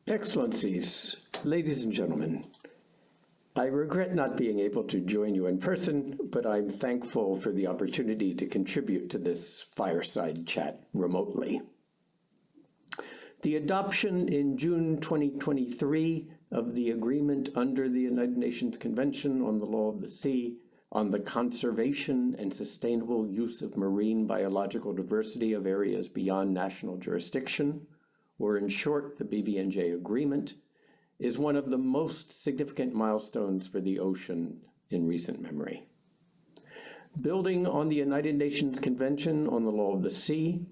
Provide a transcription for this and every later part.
Excellencies, ladies and gentlemen, I regret not being able to join you in person, but I'm thankful for the opportunity to contribute to this fireside chat remotely. The adoption in June 2023 of the agreement under the United Nations Convention on the Law of the Sea on the conservation and sustainable use of marine biological diversity of areas beyond national jurisdiction, or in short, the BBNJ Agreement, is one of the most significant milestones for the ocean in recent memory. Building on the United Nations Convention on the Law of the Sea,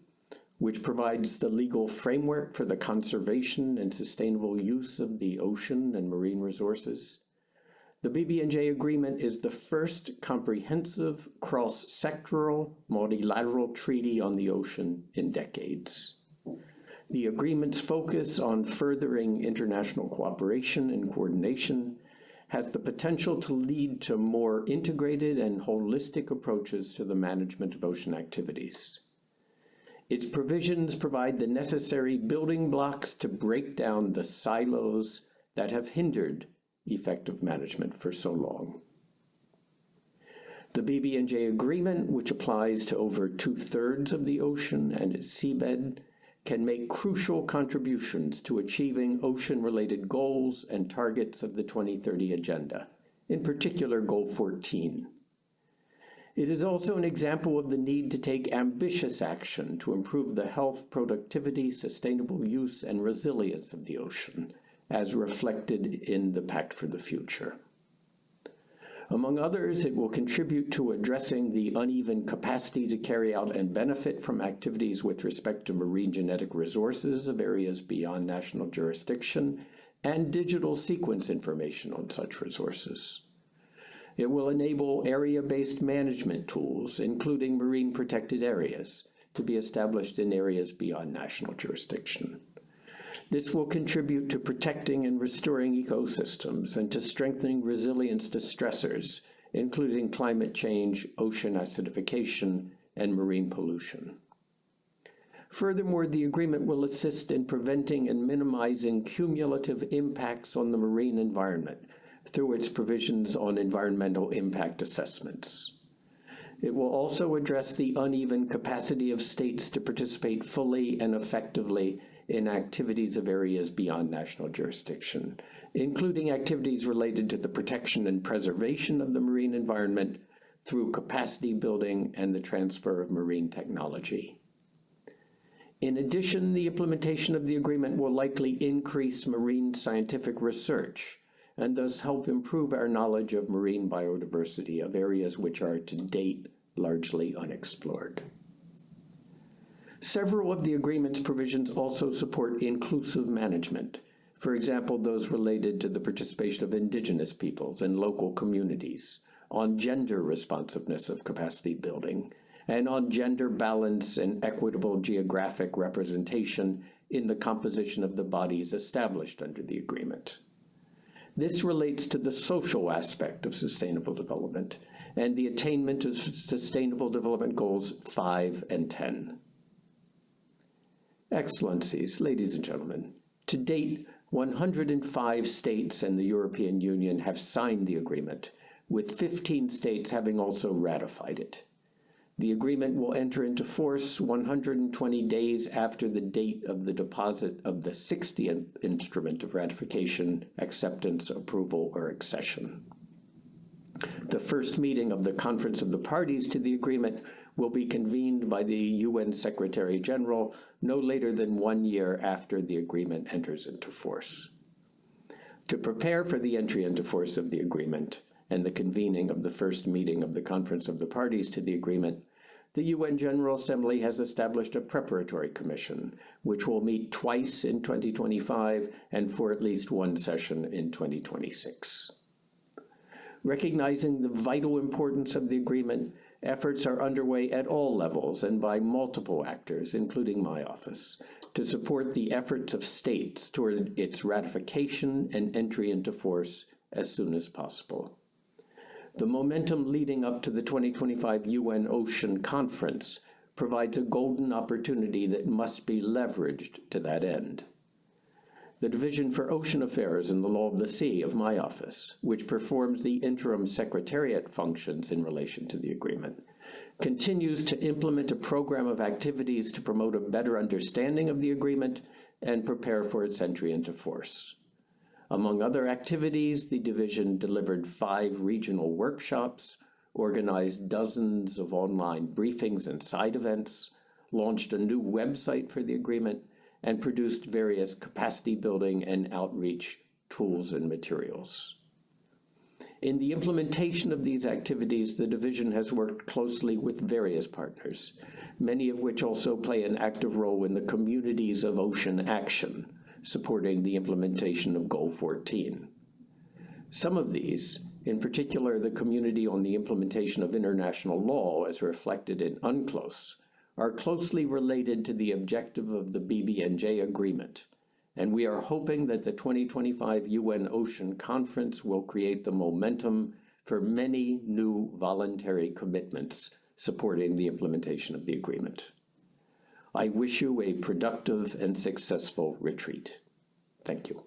which provides the legal framework for the conservation and sustainable use of the ocean and marine resources, the BBNJ Agreement is the first comprehensive, cross-sectoral, multilateral treaty on the ocean in decades. The agreement's focus on furthering international cooperation and coordination has the potential to lead to more integrated and holistic approaches to the management of ocean activities. Its provisions provide the necessary building blocks to break down the silos that have hindered effective management for so long. The BBNJ Agreement, which applies to over 2/3 of the ocean and its seabed, can make crucial contributions to achieving ocean-related goals and targets of the 2030 Agenda, in particular Goal 14. It is also an example of the need to take ambitious action to improve the health, productivity, sustainable use, and resilience of the ocean, as reflected in the Pact for the Future. Among others, it will contribute to addressing the uneven capacity to carry out and benefit from activities with respect to marine genetic resources of areas beyond national jurisdiction and digital sequence information on such resources. It will enable area-based management tools, including marine protected areas, to be established in areas beyond national jurisdiction. This will contribute to protecting and restoring ecosystems and to strengthening resilience to stressors, including climate change, ocean acidification, and marine pollution. Furthermore, the agreement will assist in preventing and minimizing cumulative impacts on the marine environment through its provisions on environmental impact assessments. It will also address the uneven capacity of states to participate fully and effectively in activities of areas beyond national jurisdiction, including activities related to the protection and preservation of the marine environment through capacity building and the transfer of marine technology. In addition, the implementation of the agreement will likely increase marine scientific research and thus help improve our knowledge of marine biodiversity of areas which are to date largely unexplored. Several of the agreement's provisions also support inclusive management, for example, those related to the participation of indigenous peoples and local communities, on gender responsiveness of capacity building, and on gender balance and equitable geographic representation in the composition of the bodies established under the agreement. This relates to the social aspect of sustainable development and the attainment of Sustainable Development Goals 5 and 10. Excellencies, ladies and gentlemen, to date, 105 states and the European Union have signed the agreement, with 15 states having also ratified it. The agreement will enter into force 120 days after the date of the deposit of the 60th instrument of ratification, acceptance, approval, or accession. The first meeting of the Conference of the Parties to the agreement will be convened by the UN Secretary General no later than 1 year after the agreement enters into force. To prepare for the entry into force of the agreement and the convening of the first meeting of the Conference of the Parties to the agreement, the UN General Assembly has established a preparatory commission, which will meet twice in 2025 and for at least one session in 2026. Recognizing the vital importance of the agreement, efforts are underway at all levels and by multiple actors, including my office, to support the efforts of states toward its ratification and entry into force as soon as possible. The momentum leading up to the 2025 UN Ocean Conference provides a golden opportunity that must be leveraged to that end. The Division for Ocean Affairs and the Law of the Sea of my office, which performs the interim secretariat functions in relation to the agreement, continues to implement a program of activities to promote a better understanding of the agreement and prepare for its entry into force. Among other activities, the division delivered 5 regional workshops, organized dozens of online briefings and side events, launched a new website for the agreement, and produced various capacity building and outreach tools and materials. In the implementation of these activities, the division has worked closely with various partners, many of which also play an active role in the communities of ocean action, supporting the implementation of Goal 14. Some of these, in particular the Community on the Implementation of International Law as reflected in UNCLOS, are closely related to the objective of the BBNJ agreement, and we are hoping that the 2025 UN Ocean Conference will create the momentum for many new voluntary commitments supporting the implementation of the agreement. I wish you a productive and successful retreat. Thank you.